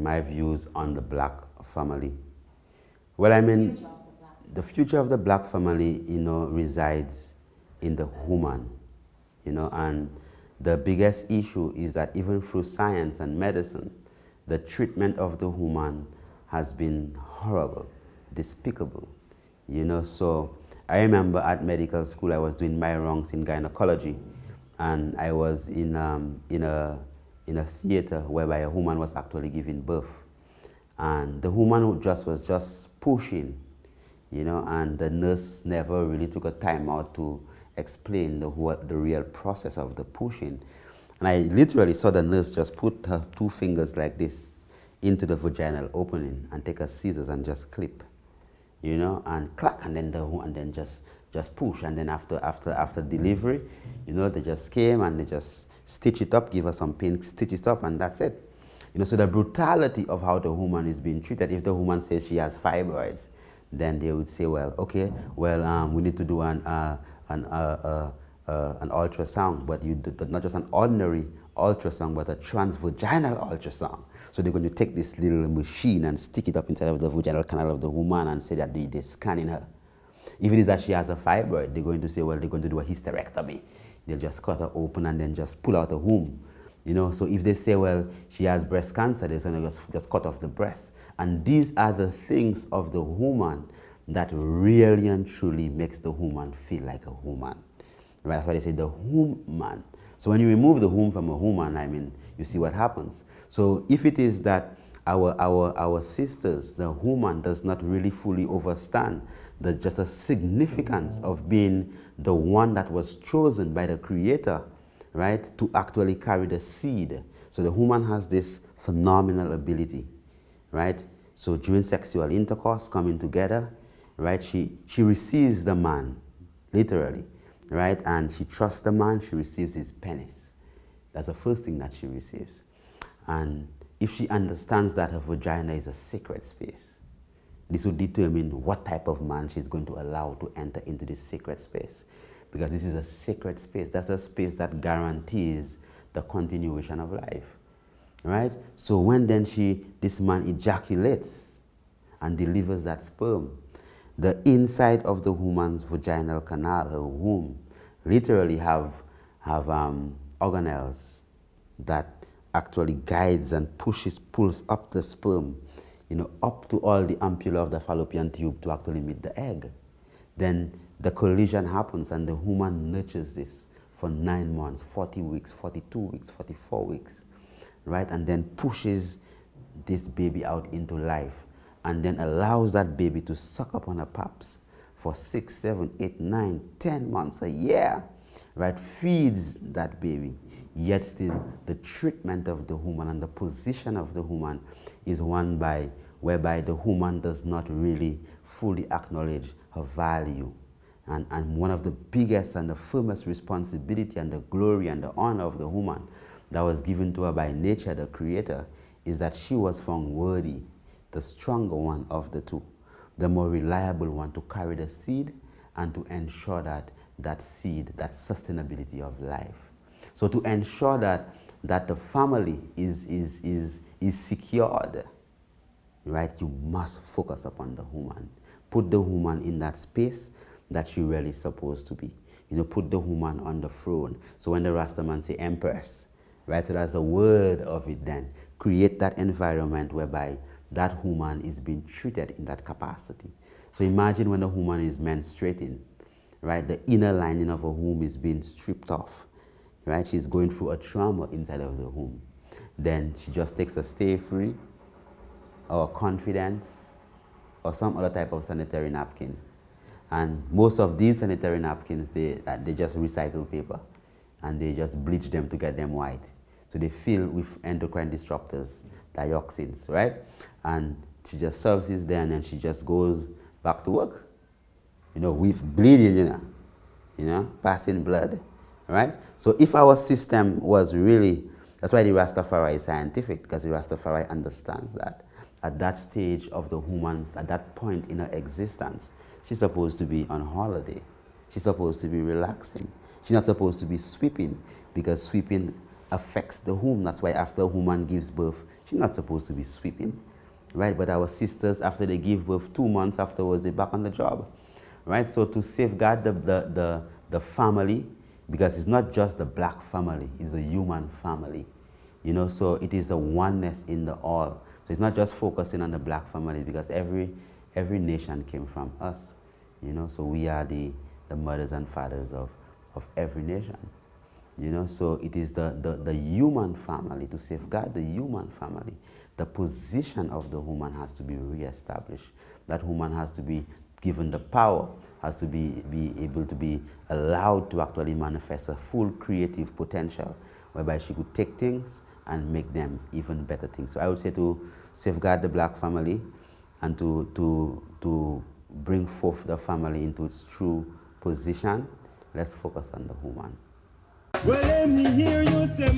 my views on the black family. Well, I mean, the future of the black family, resides in the woman, and the biggest issue is that even through science and medicine, the treatment of the woman has been horrible, despicable, So I remember at medical school, I was doing my rounds in gynecology, and I was in a theater whereby a woman was actually giving birth. And the woman was just pushing, and the nurse never really took a time out to explain the real process of the pushing. And I literally saw the nurse just put her 2 fingers like this into the vaginal opening and take her scissors and just clip, and clack, and then just push. And then after delivery, they just came and they just stitch it up, give her some pain, stitch it up, and that's it. So the brutality of how the woman is being treated, if the woman says she has fibroids, then they would say, well, okay, we need to do an ultrasound, but you do not just an ordinary ultrasound, but a transvaginal ultrasound. So they're going to take this little machine and stick it up inside of the vaginal canal of the woman and say that they're scanning her. If it is that she has a fibroid, they're going to say, well, they're going to do a hysterectomy. They'll just cut her open and then just pull out the womb. So if they say, well, she has breast cancer, they're going to just cut off the breast. And these are the things of the woman that really and truly makes the woman feel like a woman. Right? That's why they say the woman. So when you remove the womb from a woman, I mean, you see what happens. So if it is that our sisters, the woman does not really fully understand just the significance of being the one that was chosen by the Creator, right, to actually carry the seed. So the woman has this phenomenal ability, right? So during sexual intercourse, coming together, right, she receives the man, literally, right? And she trusts the man, she receives his penis. That's the first thing that she receives. And if she understands that her vagina is a sacred space, this will determine what type of man she's going to allow to enter into this sacred space. Because this is a sacred space. That's a space that guarantees the continuation of life, right? So when then this man ejaculates and delivers that sperm, the inside of the woman's vaginal canal, her womb, literally have organelles that actually guides and pulls up the sperm, up to all the ampulla of the fallopian tube to actually meet the egg. Then the collision happens and the woman nurtures this for 9 months, 40 weeks, 42 weeks, 44 weeks, right? And then pushes this baby out into life and then allows that baby to suck up on her paps for 6, 7, 8, 9, 10 months, a year, right? Feeds that baby. Yet still the treatment of the woman and the position of the woman is one whereby the woman does not really fully acknowledge her value. And one of the biggest and the firmest responsibility and the glory and the honor of the woman that was given to her by nature, the Creator, is that she was found worthy, the stronger one of the two, the more reliable one to carry the seed and to ensure that seed, that sustainability of life. So to ensure that the family is secured, right, you must focus upon the woman. Put the woman in that space that she really supposed to be. Put the woman on the throne. So when the Rastaman say empress, right, so that's the word of it then. Create that environment whereby that woman is being treated in that capacity. So imagine when a woman is menstruating, right, the inner lining of a womb is being stripped off, right? She's going through a trauma inside of the womb. Then she just takes a Stay Free or Confidence or some other type of sanitary napkin. And most of these sanitary napkins, they just recycle paper and they just bleach them to get them white. So they fill with endocrine disruptors, dioxins, right? And she just serves this there and then she just goes back to work, with bleeding, passing blood, right? So if our system was really, that's why the Rastafari is scientific, because the Rastafari understands that at that stage of the woman's, at that point in her existence, she's supposed to be on holiday. She's supposed to be relaxing. She's not supposed to be sweeping, because sweeping affects the womb. That's why after a woman gives birth, She's not supposed to be sweeping, right? But our sisters, after they give birth, 2 months afterwards, they're back on the job, right? So to safeguard the family, because it's not just the black family, it's the human family, you know, so it is the oneness in the all. So it's not just focusing on the black family, because every nation came from us, you know, so we are the mothers and fathers of every nation, you know, so it is the human family, to safeguard the human family. The position of the woman has to be reestablished. That woman has to be given the power, has to be able to be allowed to actually manifest a full creative potential, whereby she could take things and make them even better things. So I would say to safeguard the black family and to bring forth the family into its true position, let's focus on the woman. Well, let me hear you say,